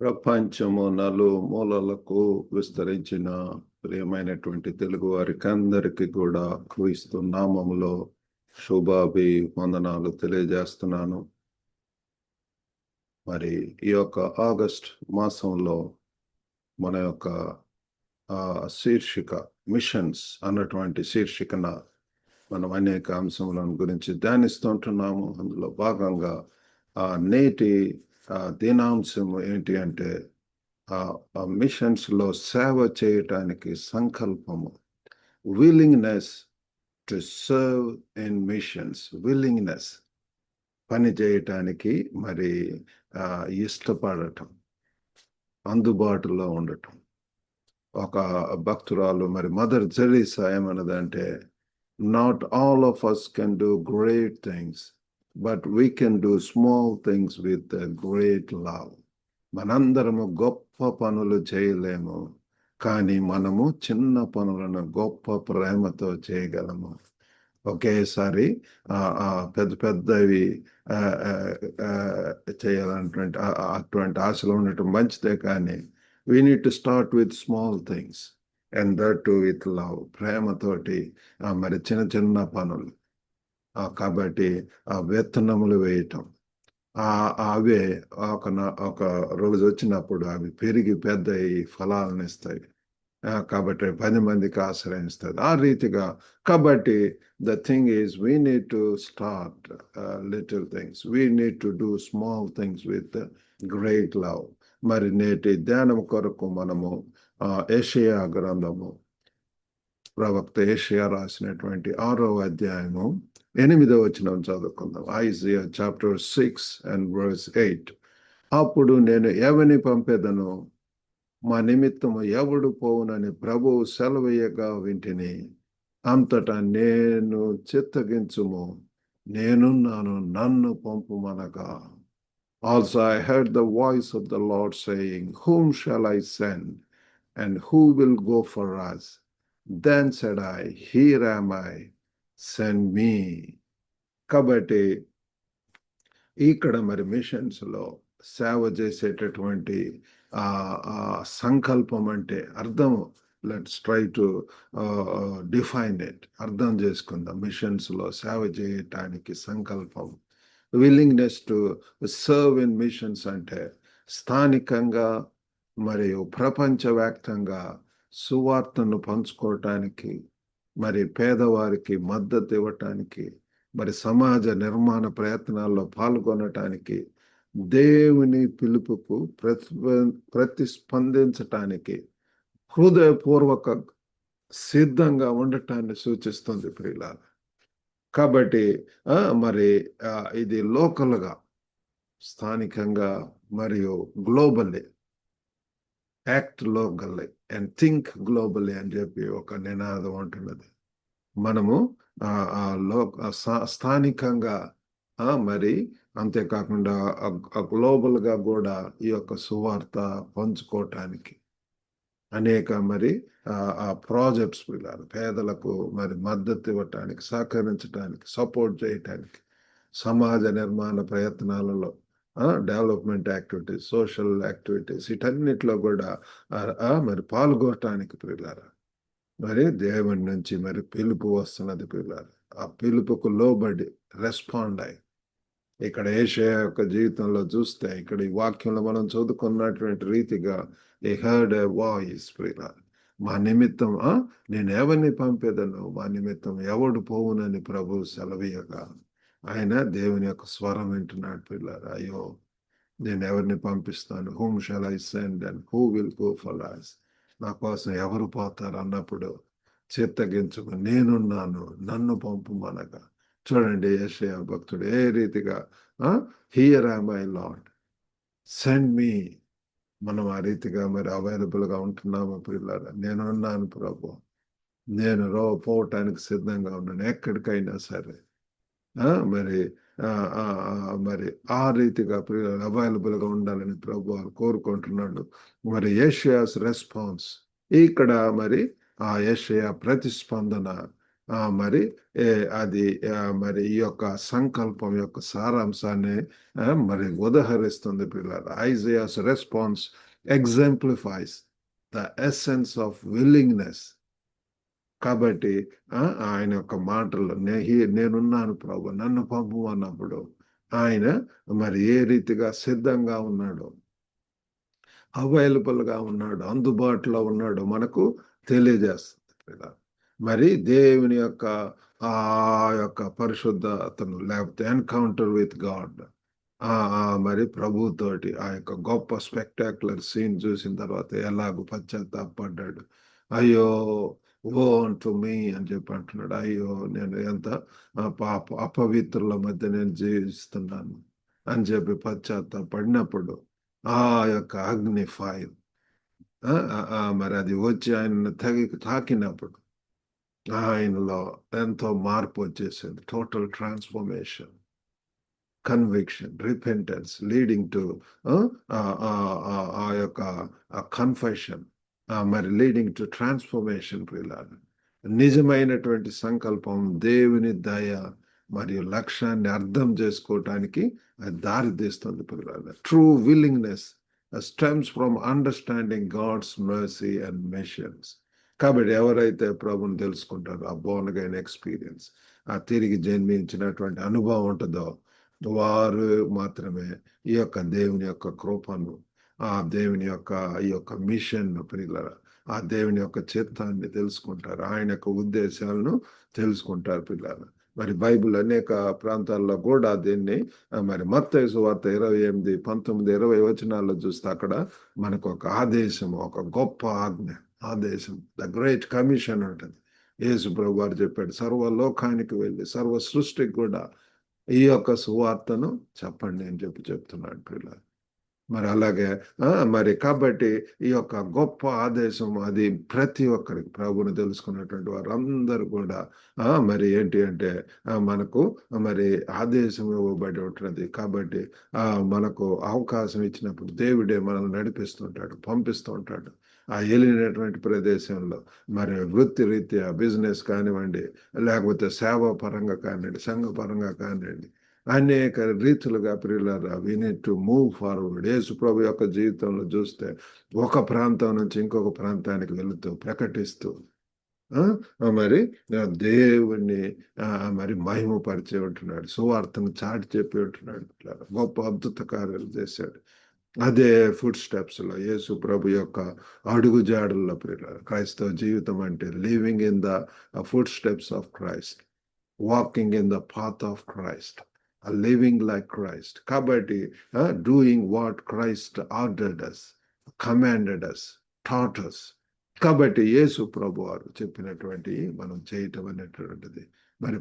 ప్రపంచము నలుమూలలకు విస్తరించిన ప్రియమైనటువంటి తెలుగు వారికి అందరికీ కూడా క్రీస్తు నామములో శుభాభివందనాలు తెలియజేస్తున్నాను. మరి ఈ యొక్క ఆగస్ట్ మాసంలో మన యొక్క శీర్షిక మిషన్స్ అన్నటువంటి శీర్షికన మనం అనేక అంశముల గురించి ధ్యానిస్తుంటున్నాము. అందులో భాగంగా నేటి దినాంశం ఏంటి అంటే మిషన్స్ లో సేవ చేయటానికి సంకల్పము, willingness to serve in missions. Willingness, పని చేయటానికి మరి ఇష్టపడటం, అందుబాటులో ఉండటం. ఒక భక్తురాలు మరి మదర్ తెరీసా ఏమన్నదంటే, not all of us can do great things, but we can do small things with a great love. మనందరము గొప్ప పనులు చేయలేము, కానీ మనము చిన్న పనులను గొప్ప ప్రేమతో చేయగలము. ఒకేసారి పెద్ద పెద్దవి చేయాలన్నటువంటి అటువంటి ఆశలు ఉండటం మంచిదే, కానీ we need to start with small things and that too with love. ప్రేమతోటి మరి చిన్న చిన్న పనులు, కాబట్టి విత్తనములు వేయటం, అవే ఒక రోజు వచ్చినప్పుడు అవి పెరిగి పెద్ద ఫలాలను ఇస్తాయి. కాబట్టి 10 మందికి ఆశ్రయిస్తుంది ఆ రీతిగా. కాబట్టి the thing is we need to start little things, we need to do small things with great love. మరి నేటి ధ్యానం కొరకు మనము యెషయా గ్రంథము, ప్రవక్త యెషయా రాసినటువంటి 6వ అధ్యాయము 8వ వచనం చదువుకుందాం. Isaiah chapter 6 and verse 8. అప్పుడు నేను ఎవని పంపెదను, మా నిమిత్తము ఎవడు పోవునని ప్రభువు సెలవీయగా వింటిని. అంతటా నేను చిత్తగించుము, నేనున్నాను, నన్ను పంపుమనగా. Also I heard the voice of the Lord saying, whom shall I send, and who will go for us? Then said I, here am I, send me. కాబట్టి ఇక్కడ మరి మిషన్స్ లో సేవ చేసేటటువంటి సంకల్పం అంటే అర్థము. Let's try to define it, అర్థం చేసుకుందాం. మిషన్స్ లో సేవ చేయటానికి సంకల్పం, willingness to serve in machines అంటే స్థానికంగా మరియు ప్రపంచవ్యాప్తంగా సువార్తను పంచుకోవటానికి, మరి పేదవారికి మద్దతు ఇవ్వటానికి, మరి సమాజ నిర్మాణ ప్రయత్నాల్లో పాల్గొనటానికి, దేవుని పిలుపుకు ప్రతిస్పందించటానికి హృదయపూర్వక సిద్ధంగా ఉండటాన్ని సూచిస్తుంది ప్రియులారా. కాబట్టి మరి ఇది లోకల్గా, స్థానికంగా మరియు globally. Act locally and think globally అని చెప్పి ఒక నినాదం ఉంటున్నది. మనము స్థానికంగా, మరి అంతేకాకుండా గ్లోబల్గా కూడా ఈ యొక్క సువార్త పంచుకోవటానికి అనేక మరి ప్రాజెక్ట్స్ పిల్లలు పేదలకు మరి మద్దతు ఇవ్వటానికి, సహకరించడానికి, సపోర్ట్ చేయటానికి, సమాజ నిర్మాణ ప్రయత్నాలలో, డెవలప్మెంట్ యాక్టివిటీస్, సోషల్ యాక్టివిటీస్, వీటన్నిటిలో కూడా మరి పాల్గొనటానికి పిల్లలు మరి దేవుని నుంచి మరి పిలుపు వస్తున్నది పిల్లలు. ఆ పిలుపుకు లోబడి రెస్పాండ్ అయ్యి, ఇక్కడ యెషయా యొక్క జీవితంలో చూస్తే, ఇక్కడ ఈ వాక్యంలో మనం చదువుకున్నటువంటి రీతిగా he heard a voice, పిల్లలు. మా నిమిత్తం నేను ఎవరిని పంపేదను, మా నిమిత్తం ఎవడు పోవునని ప్రభు సెలవీయగా, ఆయన దేవుని యొక్క స్వరం వింటున్నాడు పిల్లలు. అయ్యో, నేను ఎవరిని పంపిస్తాను, whom shall I send and who will go for us? నా కోసం ఎవరు పోతారు అన్నప్పుడు చిత్తగించుకు, నేనున్నాను, నన్ను పంపుమనగా. చూడండి యెషయా భక్తుడు ఏ రీతిగా, here am I lord, send me. మనం ఆ రీతిగా మరి అవైలబుల్గా ఉంటున్నాము పిల్లలు. నేనున్నాను ప్రభు, నేను పోవటానికి సిద్ధంగా ఉన్నాను, ఎక్కడికైనా సరే. మరి మరి ఆ రీతిగా పిల్లలు అవైలబుల్గా ఉండాలని ప్రభు కోరుకుంటున్నాడు. మరి యెషయాస్ రెస్పాన్స్ ఇక్కడ, మరి ఆ యెషయా ప్రతిస్పందన మరి అది మరి ఈ యొక్క సంకల్పం యొక్క సారాంశాన్ని మరి ఉదహరిస్తుంది పిల్లలు. Isaiah's response exemplifies the essence of willingness. కాబట్టి ఆయన యొక్క మాటలు నేనున్నాను ప్రభు నన్ను పంపు అన్నప్పుడు ఆయన మరి ఏ రీతిగా సిద్ధంగా ఉన్నాడు, అవైలబుల్గా ఉన్నాడు, అందుబాటులో ఉన్నాడు మనకు తెలియజేస్తుంది. మరి దేవుని యొక్క ఆ యొక్క పరిశుద్ధతను లేకపోతే ఎన్కౌంటర్ విత్ గాడ్ మరి ప్రభుతోటి ఆ యొక్క గొప్ప స్పెక్టాక్యులర్ సీన్ చూసిన తర్వాత ఎలాగో పశ్చాత్తాపడ్డాడు. అయ్యో ఓ అంటూ మీ అని చెప్పి అంటున్నాడు. అయ్యో నేను ఎంత అపవిత్రుల మధ్య నేను జీవిస్తున్నాను అని చెప్పి పశ్చాత్తాపడినప్పుడు ఆ యొక్క అగ్ని ఫైర్ మరి అది వచ్చి ఆయన తాకినప్పుడు ఆయనలో ఎంతో మార్పు వచ్చేసింది. Total transformation, conviction, repentance leading to ఆ యొక్క కన్ఫెషన్, మరి లీడింగ్ టు ట్రాన్స్ఫర్మేషన్. పిల్లలు నిజమైనటువంటి సంకల్పం దేవుని దయ మరియు లక్ష్యాన్ని అర్థం చేసుకోవటానికి అది దారి తీస్తుంది. పిల్లలు true willingness stems from understanding God's mercy and missions. కాబట్టి ఎవరైతే ప్రభుని తెలుసుకుంటారో ఆ బోర్న్ అగైన్ ఎక్స్పీరియన్స్, ఆ తిరిగి జన్మించినటువంటి అనుభవం ఉంటుందో వారు మాత్రమే ఈ యొక్క దేవుని యొక్క కృపను, ఆ దేవుని యొక్క ఈ యొక్క మిషన్ పిల్లల, ఆ దేవుని యొక్క చిత్తాన్ని తెలుసుకుంటారు, ఆయన యొక్క ఉద్దేశాలను తెలుసుకుంటారు పిల్లలు. మరి బైబిల్ అనేక ప్రాంతాల్లో కూడా దీన్ని మరి మత్తయి సువార్త 28, 19, 20 వచనాల్లో చూస్తే అక్కడ మనకు ఒక ఆదేశం, ఒక గొప్ప ఆదేశం, ద గ్రేట్ కమిషన్ ఉంటుంది. యేసు ప్రభు వారు చెప్పాడు, సర్వలోకానికి వెళ్ళి సర్వ సృష్టికి కూడా ఈ యొక్క సువార్తను చెప్పండి అని చెప్తున్నాడు పిల్లలు. మరి అలాగే మరి కాబట్టి ఈ యొక్క గొప్ప ఆదేశం అది ప్రతి ఒక్కరికి ప్రభుని తెలుసుకున్నటువంటి వారందరూ కూడా మరి ఏంటి అంటే మనకు మరి ఆదేశం ఇవ్వబడి ఉంటున్నది. కాబట్టి మనకు అవకాశం ఇచ్చినప్పుడు దేవుడే మనల్ని నడిపిస్తుంటాడు, పంపిస్తూ ఉంటాడు. ఆ వెళ్ళినటువంటి ప్రదేశంలో మరి వృత్తి రీత్యా బిజినెస్ కానివ్వండి, లేకపోతే సేవా పరంగా కానివ్వండి, సంఘ పరంగా కానివ్వండి, అనేక రీతులుగా ప్రియులారా we need to move forward. Yesu ప్రభు యొక్క జీవితంలో చూస్తే ఒక ప్రాంతం నుంచి ఇంకొక ప్రాంతానికి వెళుతూ ప్రకటిస్తూ మరి దేవుణ్ణి మరి మహిమపరిచే ఉంటున్నాడు, సువార్తను చాటి చెప్పి ఉంటున్నాడు. గొప్ప అద్భుత కార్యాలు చేశాడు. అదే ఫుడ్ స్టెప్స్ లో యేసు ప్రభు యొక్క అడుగు జాడల్లో క్రైస్తవ జీవితం అంటే living in the foot steps of Christ, walking in the path of Christ, living like Christ. కాబట్టి doing what Christ ordered us, commanded us, taught us. కాబట్టి యేసు ప్రభు వారు చెప్పినటువంటి మనం చేయటం అనేటువంటిది మరి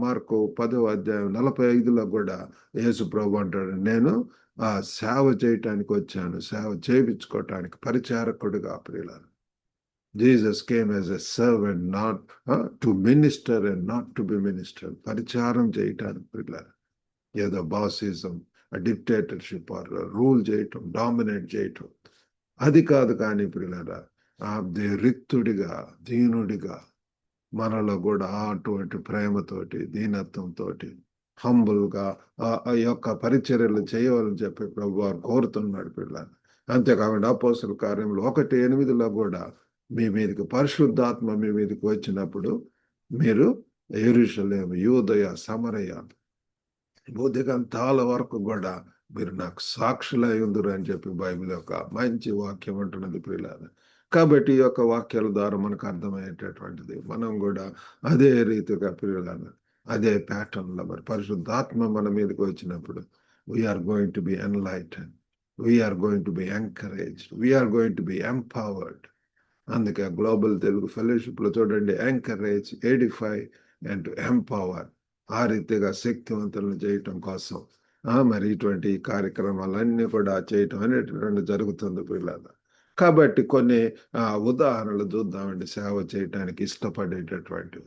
మార్కు 10వ అధ్యాయం 45లో కూడా యేసు ప్రభు అంటాడు, నేను సేవ చేయటానికి వచ్చాను, సేవ చేయించుకోవటానికి, పరిచారకుడిగా. ప్రియులారా, Jesus came as a servant, not to minister and not to be minister. పరిచారం చేయటానికి ప్రియులారా, ఏదో బాసిజం, డిక్టేటర్షిప్ ఆర్ రూల్ చేయటం, డామినేట్ చేయటం అది కాదు. కానీ ప్రియులారా, రిక్తుడిగా, దీనుడిగా మనలో కూడా అటువంటి ప్రేమతోటి, దీనత్వంతో, హంబుల్గా ఆ యొక్క పరిచర్యలు చేయవాలని చెప్పి ప్రభు వారు కోరుతున్నాడు పిల్లలు. అంతేకాకుండా అపోస్తల కార్యములు 1:8లో కూడా మీ మీదకి పరిశుద్ధాత్మ మీ మీదకి వచ్చినప్పుడు మీరు యెరూషలేము, యూదయ, సమరయ, భూదిగంతాల వరకు కూడా మీరు నాకు సాక్షులై ఉందురు అని చెప్పి బైబిల్ యొక్క మంచి వాక్యం అంటున్నది ప్రియులారా. కాబట్టి ఈ యొక్క వాక్యాల ద్వారా మనకు అర్థమయ్యేటటువంటిది మనం కూడా అదే రీతిగా ప్రియులారా, అదే ప్యాటర్న్లో మరి పరిశుద్ధాత్మ మన మీదకి వచ్చినప్పుడు we're going to be enlighten, we're going to be encouraged, we're going to be empowered. అందుకే గ్లోబల్ తెలుగు ఫెలోషిప్ లో చూడండి, ఎంకరేజ్, ఎడిఫై అండ్ ఎంపవర్. ఆ రీతిగా శక్తివంతులను చేయటం కోసం మరి ఇటువంటి కార్యక్రమాలన్నీ కూడా చేయటం అనేటువంటి జరుగుతుంది పిల్లలు. కాబట్టి కొన్ని ఉదాహరణలు చూద్దామండి సేవ చేయటానికి ఇష్టపడేటటువంటి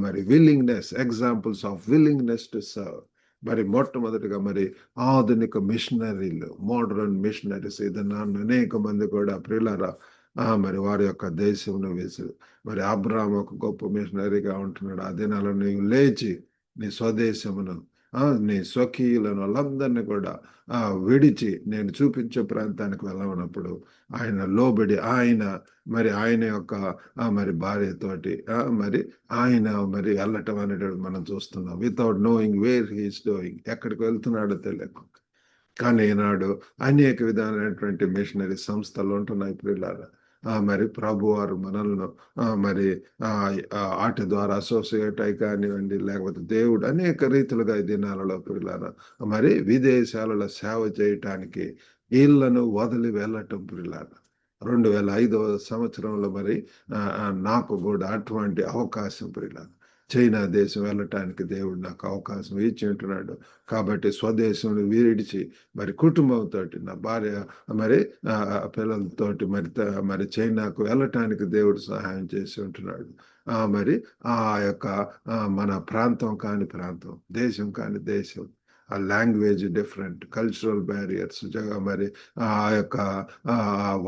మరి willingness, examples of willingness to serve. మరి మొట్టమొదటిగా మరి ఆధునిక మిషనరీలు, మోడర్న్ మిషనరీస్, ఇది నన్ను అనేక మంది కూడా ప్రియులారా మరి వారి యొక్క దేశంలో వేసి మరి అబ్రాహాం ఒక గొప్ప మిషనరీగా ఉంటున్నాడు. ఆ దినాల్లో నీవు లేచి నీ స్వదేశమును నీ స్వకీయులను వాళ్ళందరినీ కూడా విడిచి నేను చూపించే ప్రాంతానికి వెళ్ళమన్నప్పుడు ఆయన లోబడి మరి ఆయన యొక్క మరి భార్యతోటి మరి ఆయన మరి వెళ్ళటం అనేటువంటి మనం చూస్తున్నాం. Without knowing where he's doing, ఎక్కడికి వెళ్తున్నాడో తెలియక. కానీ ఈనాడు అనేక విధాలైనటువంటి మిషనరీ సంస్థలు ఉంటున్నాయి ప్రియులారా. మరి ప్రభు వారు మనల్ని మరి వాటి ద్వారా అసోసియేట్ అయి కానివ్వండి, లేకపోతే దేవుడు అనేక రీతులుగా ఈ దినాలలో ప్రియులారా మరి విదేశాలలో సేవ చేయటానికి ఇళ్లను వదిలి వెళ్ళటం ప్రియులారా. 2005వ సంవత్సరంలో మరి నాకు కూడా అటువంటి అవకాశం ప్రియులారా చైనా దేశం వెళ్ళటానికి దేవుడు నాకు అవకాశం ఇచ్చి ఉంటున్నాడు. కాబట్టి స్వదేశంలో విడిచి మరి కుటుంబంతో నా భార్య మరి పిల్లలతోటి మరి చైనాకు వెళ్ళటానికి దేవుడు సహాయం చేసి ఉంటున్నాడు. మరి ఆ యొక్క మన ప్రాంతం కాని ప్రాంతం, దేశం కాని దేశం, ఆ లాంగ్వేజ్ డిఫరెంట్, కల్చరల్ బ్యారియర్స్, మరి ఆ యొక్క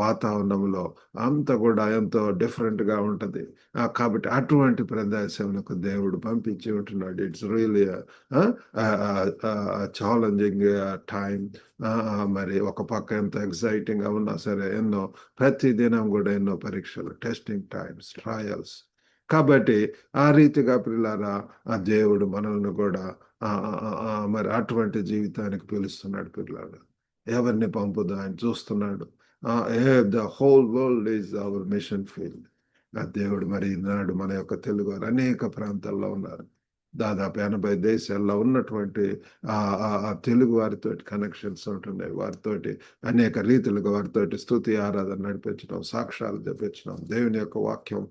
వాతావరణంలో అంతా కూడా ఎంతో డిఫరెంట్గా ఉంటుంది. కాబట్టి అటువంటి ప్రదేశంలో దేవుడు పంపించి ఉంటున్నాడు. It's really challenging time. మరి ఒక పక్క ఎంత ఎక్సైటింగ్గా ఉన్నా సరే ప్రతి దినం కూడా ఎన్నో పరీక్షలు, టెస్టింగ్ టైమ్స్, ట్రయల్స్. కాబట్టి ఆ రీతిగా పిల్లారా ఆ దేవుడు మనల్ని కూడా మరి అటువంటి జీవితానికి పిలుస్తున్నాడు పిల్లాడు. ఎవరిని పంపుదా ఆయన చూస్తున్నాడు. The whole world is our machine field. ఆ దేవుడు మరి ఈనాడు మన యొక్క తెలుగు వారు అనేక ప్రాంతాల్లో ఉన్నారు. దాదాపు 80 దేశాల్లో ఉన్నటువంటి తెలుగు వారితో కనెక్షన్స్ ఉంటున్నాయి. వారితోటి అనేక రీతిలుగా వారితోటి స్తుతి ఆరాధన నడిపించడం, సాక్ష్యాలు చెప్పించడం, దేవుని యొక్క వాక్యం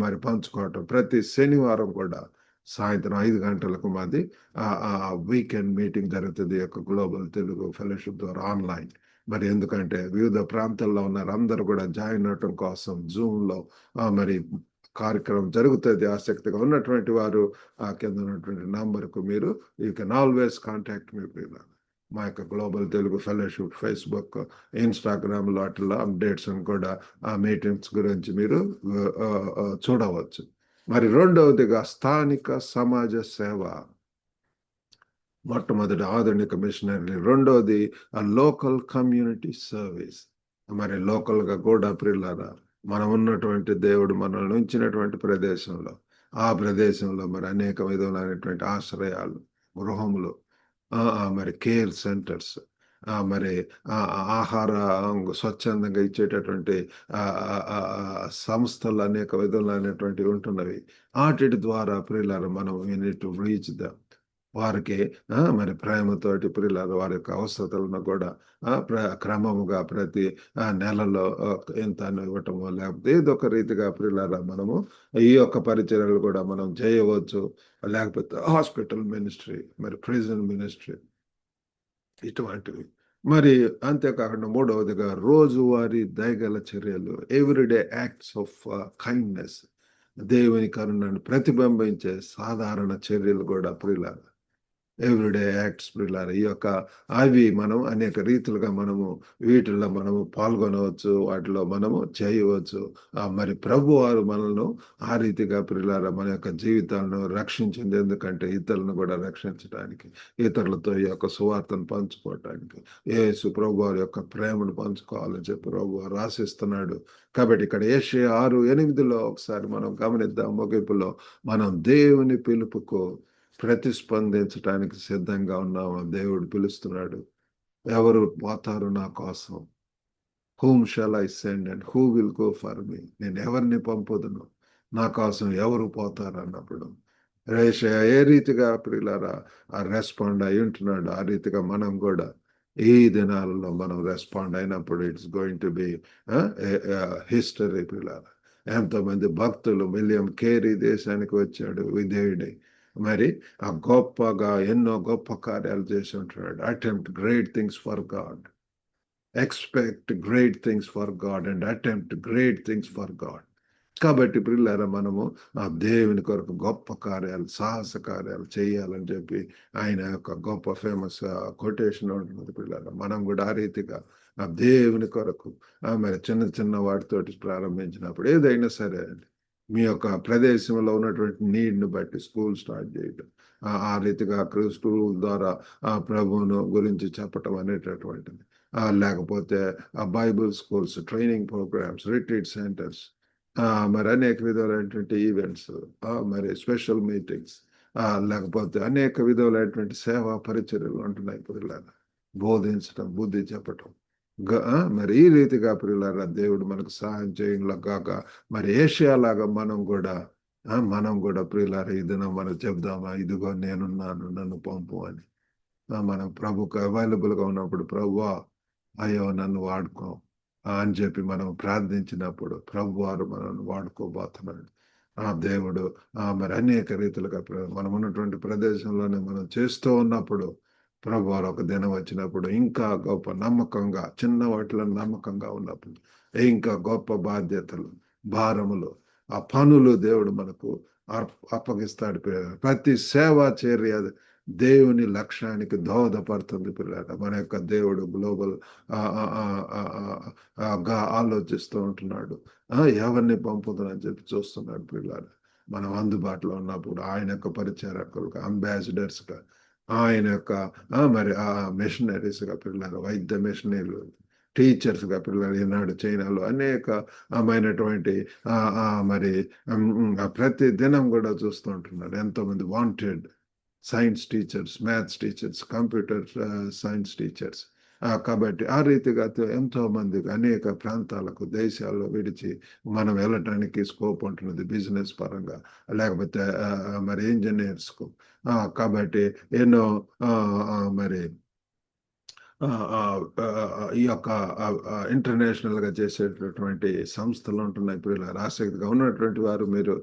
మరి పంచుకోవటం. ప్రతి శనివారం కూడా సాయంత్రం 5 గంటలకు మాది వీకెండ్ మీటింగ్ జరుగుతుంది యొక్క గ్లోబల్ తెలుగు ఫెలోషిప్ ద్వారా ఆన్లైన్. మరి ఎందుకంటే వివిధ ప్రాంతాల్లో ఉన్నారు అందరూ కూడా జాయిన్ అవటం కోసం జూమ్లో మరి కార్యక్రమం జరుగుతుంది. ఆసక్తిగా ఉన్నటువంటి వారు కింద ఉన్నటువంటి నంబర్కు మీరు you can always contact me పిల్లలు. మా యొక్క గ్లోబల్ తెలుగు ఫెలోషిప్ ఫేస్బుక్, ఇన్స్టాగ్రామ్లో వాటిలో అప్డేట్స్ కూడా ఆ మీటింగ్స్ గురించి మీరు చూడవచ్చు. మరి రెండవదిగా స్థానిక సమాజ సేవ. మొట్టమొదటి ఆధునిక మిషనరీ, రెండవది లోకల్ కమ్యూనిటీ సర్వీస్. మరి లోకల్గా కూడా ప్రియులారా మనం ఉన్నటువంటి దేవుడు మనల్ని ఉంచినటువంటి ప్రదేశంలో ఆ ప్రదేశంలో మరి అనేక విధములైనటువంటి ఆశ్రయాలు, గృహములు, మరి కేర్ సెంటర్స్, మరి ఆహార స్వచ్ఛందంగా ఇచ్చేటటువంటి సంస్థలు అనేక విధములైనటువంటివి ఉంటున్నవి. వాటి ద్వారా ప్రియులారా మనం యూనిట్ టు రీచ్ ద వారికి మరి ప్రేమతోటి ప్రియులారా వారి యొక్క అవసరతలను కూడా క్రమముగా ప్రతి నెలలో ఎంత ఇవ్వటము, లేకపోతే ఏదో ఒక రీతిగా ప్రియులారా మనము ఈ యొక్క పరిచర్యలు కూడా మనం చేయవచ్చు. లేకపోతే హాస్పిటల్ మినిస్ట్రీ, మరి ప్రిజన్ మినిస్ట్రీ, ఇటువంటివి. మరి అంతేకాకుండా మూడవదిగా రోజువారీ దయగల చర్యలు, ఎవ్రీడే యాక్ట్స్ ఆఫ్ కైండ్నెస్, దేవుని కరుణను ప్రతిబింబించే సాధారణ చర్యలు కూడా ప్రియులారా ఎవ్రీడే యాక్ట్స్ ప్రియులారా ఈ యొక్క అవి మనం అనేక రీతులుగా మనము వీటిల్లో మనము పాల్గొనవచ్చు, వాటిలో మనము చేయవచ్చు. మరి ప్రభు వారు మనల్ని ఆ రీతిగా ప్రియులారా మన యొక్క జీవితాలను రక్షించింది. ఎందుకంటే ఇతరులను కూడా రక్షించడానికి, ఇతరులతో ఈ యొక్క సువార్తను పంచుకోవటానికి, యేసు ప్రభు వారి యొక్క ప్రేమను పంచుకోవాలని చెప్పి ప్రభు వారు ఆశిస్తున్నాడు. కాబట్టి ఇక్కడ యెషయా 6:8 ఒకసారి మనం గమనిద్దాం. ముగింపులో మనం దేవుని పిలుపుకు ప్రతిస్పందించడానికి సిద్ధంగా ఉన్నాము. దేవుడు పిలుస్తున్నాడు. ఎవరు పోతారు నా కోసం? Whom shall I send and who will go for me? నేను ఎవరిని పంపుదును, నా కోసం ఎవరు పోతారు అన్నప్పుడు యెషయా ఏ రీతిగా ప్రియులారా రెస్పాండ్ అయి ఉంటున్నాడు, ఆ రీతిగా మనం కూడా ఈ దినాలలో మనం రెస్పాండ్ అయినప్పుడు it's going to B history ప్రియులారా. ఎంతోమంది భక్తులు, విలియం కేరీ దేశానికి వచ్చాడు విధేయుడై. మరి ఆ గొప్పగా ఎన్నో గొప్ప కార్యాలు చేసి ఉంటున్నాడు. Attempt great things for God, expect great things for God and attempt great things for God. కాబట్టి పిల్లరా మనము ఆ దేవుని కొరకు గొప్ప కార్యాలు, సాహస కార్యాలు చేయాలని చెప్పి ఆయన యొక్క గొప్ప ఫేమస్ కొటేషన్ ఉంటుంది పిల్లరా. మనం కూడా ఆ రీతిగా ఆ దేవుని కొరకు మరి చిన్న చిన్న వాటితోటి ప్రారంభించినప్పుడు ఏదైనా సరే అండి, మీ యొక్క ప్రదేశంలో ఉన్నటువంటి నీడ్ని బట్టి స్కూల్ స్టార్ట్ చేయడం, ఆ రీతిగా స్కూల్ ద్వారా ఆ ప్రభువును గురించి చెప్పటం అనేటటువంటిది, లేకపోతే ఆ Bible schools, training programmes, retreat centres, మరి అనేక విధాలైనటువంటి ఈవెంట్స్, మరి స్పెషల్ మీటింగ్స్, లేకపోతే అనేక విధాలైనటువంటి సేవా పరిచర్యలు ఉంటున్నాయి పిల్లల. బోధించటం, బుద్ధి చెప్పటం, మరి ఈ రీతిగా పిల్లల దేవుడు మనకు సహాయం చేయడంలో కాక మరి ఏషియా లాగా మనం కూడా ప్రియులార ఈ దినం మనం చెప్దామా, ఇదిగో నేనున్నాను నన్ను పంపు అని. మనం ప్రభుకు అవైలబుల్గా ఉన్నప్పుడు ప్రభువా అయ్యో నన్ను వాడుకో అని చెప్పి మనం ప్రార్థించినప్పుడు ప్రభు వారు మనల్ని వాడుకోబోతున్నాడు. ఆ దేవుడు మరి అనేక రీతిలుగా మనం ఉన్నటువంటి ప్రదేశంలోనే మనం చేస్తూ ఉన్నప్పుడు ప్రభు వారు ఒక దినం వచ్చినప్పుడు ఇంకా గొప్ప నమ్మకంగా, చిన్న వాటిలో నమ్మకంగా ఉన్నప్పుడు ఇంకా గొప్ప బాధ్యతలు, భారములు, ఆ పనులు దేవుడు మనకు అప్పగిస్తాడు. ప్రతి సేవా చర్య దేవుని లక్ష్యానికి దోహదపడుతుంది పిల్లల. మన యొక్క దేవుడు గ్లోబల్ గా ఆలోచిస్తూ ఉంటున్నాడు. ఎవరిని పంపుతుందని చెప్పి చూస్తున్నాడు పిల్లలు. మనం అందుబాటులో ఉన్నప్పుడు ఆయన యొక్క పరిచారకులుగా, అంబాసిడర్స్గా, ఆయన యొక్క మరి మిషనరీస్గా పిల్లలు, వైద్య మిషనరీలు, టీచర్స్గా పిల్లలు ఈనాడు చైనాలో అనేకమైనటువంటి మరి ప్రతి దినం కూడా చూస్తూ ఉంటున్నారు. ఎంతోమంది wanted science teachers, maths teachers, computer science teachers. కాబట్టి ఆ రీతిగా ఎంతో మంది అనేక ప్రాంతాలకు, దేశాల్లో విడిచి మనం వెళ్ళటానికి స్కోప్ ఉంటున్నది బిజినెస్ పరంగా, లేకపోతే మరి ఇంజనీర్స్కు. కాబట్టి ఎన్నో మరి ఈ యొక్క ఇంటర్నేషనల్గా చేసేటటువంటి సంస్థలు ఉంటున్నాయి ప్రియులారు. ఆసక్తిగా ఉన్నటువంటి వారు మీరు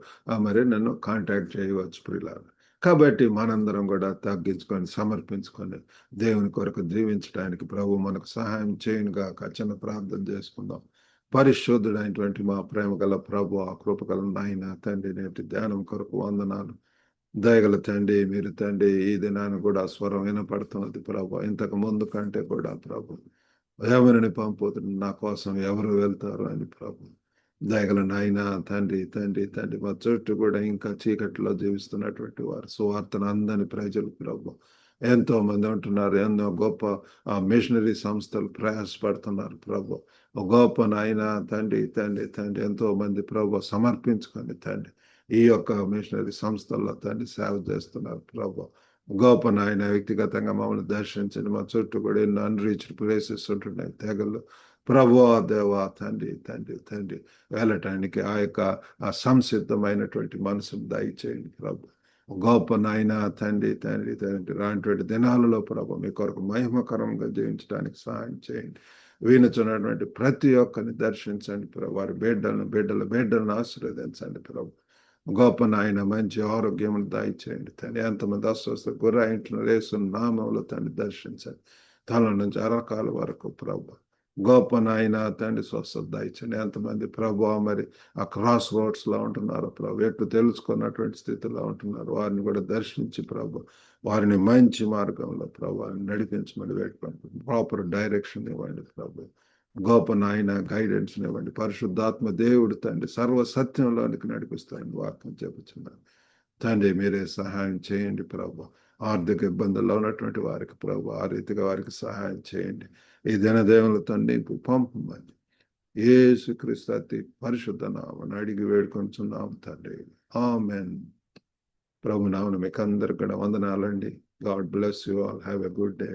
మరి నన్ను కాంటాక్ట్ చేయవచ్చు ప్రియులారు. కాబట్టి మనందరం కూడా తగ్గించుకొని, సమర్పించుకొని దేవుని కొరకు జీవించడానికి ప్రభు మనకు సహాయం చేయనుగాక. చిన్న ప్రార్థన చేసుకుందాం. పరిశుద్ధుడైనటువంటి మా ప్రేమ గల ప్రభు, ఆ కృపగల నాయన తండ్రి, నేటి ధ్యానం కొరకు వందనాలు. దయగల తండ్రి, మీరు తండ్రి ఈ దినాన్ని కూడా స్వరం వినపడుతున్నది ప్రభు. ఇంతకు ముందు కంటే కూడా ప్రభు, ఎవరిని పంపుతుంది నా కోసం, ఎవరు వెళ్తారు అని ప్రభు. దయగల నాయన తండ్రి, తండ్రి, తండ్రి, మా చుట్టూ కూడా ఇంకా చీకట్లో జీవిస్తున్నటువంటి వారు, సువార్తను అందని ప్రజలు ప్రభు ఎంతో మంది ఉంటున్నారు. ఎన్నో గొప్ప మిషనరీ సంస్థలు ప్రయాసపడుతున్నారు ప్రభు. గొప్ప నాయన తండ్రి, తండ్రి, తండ్రి, ఎంతో మంది ప్రభు సమర్పించుకొని తండ్రి ఈ యొక్క మిషనరీ సంస్థల్లో తండ్రి సేవ చేస్తున్నారు ప్రభు. గొప్ప నాయన వ్యక్తిగతంగా మమ్మల్ని దర్శించండి. మా చుట్టూ కూడా ఎన్నో అన్రీచ్డ్ ప్లేసెస్ ఉంటున్నాయి, తెగలు ప్రభు. దేవా తండ్రి, తండ్రి, తండ్రి, వెళ్ళటానికి ఆ యొక్క సంసిద్ధమైనటువంటి మనసును దయచేయండి ప్రభు. గొప్ప నాయన తండ్రి, తండ్రి, తండ్రి, రానటువంటి దినాలలో ప్రభు మీ కొరకు మహిమకరంగా జీవించడానికి సహాయం చేయండి. వినుచున్నటువంటి ప్రతి ఒక్కరిని దర్శించండి ప్రభు. వారి బిడ్డలను ఆశీర్వదించండి ప్రభు. గొప్ప నాయన మంచి ఆరోగ్యం దయచేయండి తండ్రి. ఎంతమంది అస్వస్థ గుర్రాయించిన యేసు నామములో తండ్రి దర్శించండి. తల నుంచి అరకాల వరకు ప్రభు. గొప్ప నాయన తండ్రి స్వస్థత దయచండి. ఎంతమంది ప్రభు మరి ఆ క్రాస్ రోడ్స్ లో ఉంటున్నారు ప్రభు, ఎటు తెలుసుకున్నటువంటి స్థితిలో ఉంటున్నారు, వారిని కూడా దర్శించి ప్రభు వారిని మంచి మార్గంలో ప్రభు వారిని నడిపించమని వేడుకుంటున్నాం. ప్రాపర్ డైరెక్షన్ ఇవ్వండి ప్రభు. గొప్ప నాయన గైడెన్స్ ఇవ్వండి. పరిశుద్ధాత్మ దేవుడు తండ్రి సర్వ సత్యంలోనికి నడిపిస్తారని వాక్యం చెప్పుచున్నాను తండ్రి. మీరే సహాయం చేయండి ప్రభు. ఆర్థిక ఇబ్బందుల్లో ఉన్నటువంటి వారికి ప్రభు ఆ రీతిగా వారికి సహాయం చేయండి. ఈ దినదేవుల తండ్రి పంపమని యేసుక్రీస్తు అతి పరిశుద్ధ నామమున అడిగి వేడుకొంచున్నాం తండ్రి. ఆమెన్. ప్రభు నామమున మీకు అందరికీ కూడా వందనాలండి. God bless you all. Have a good day.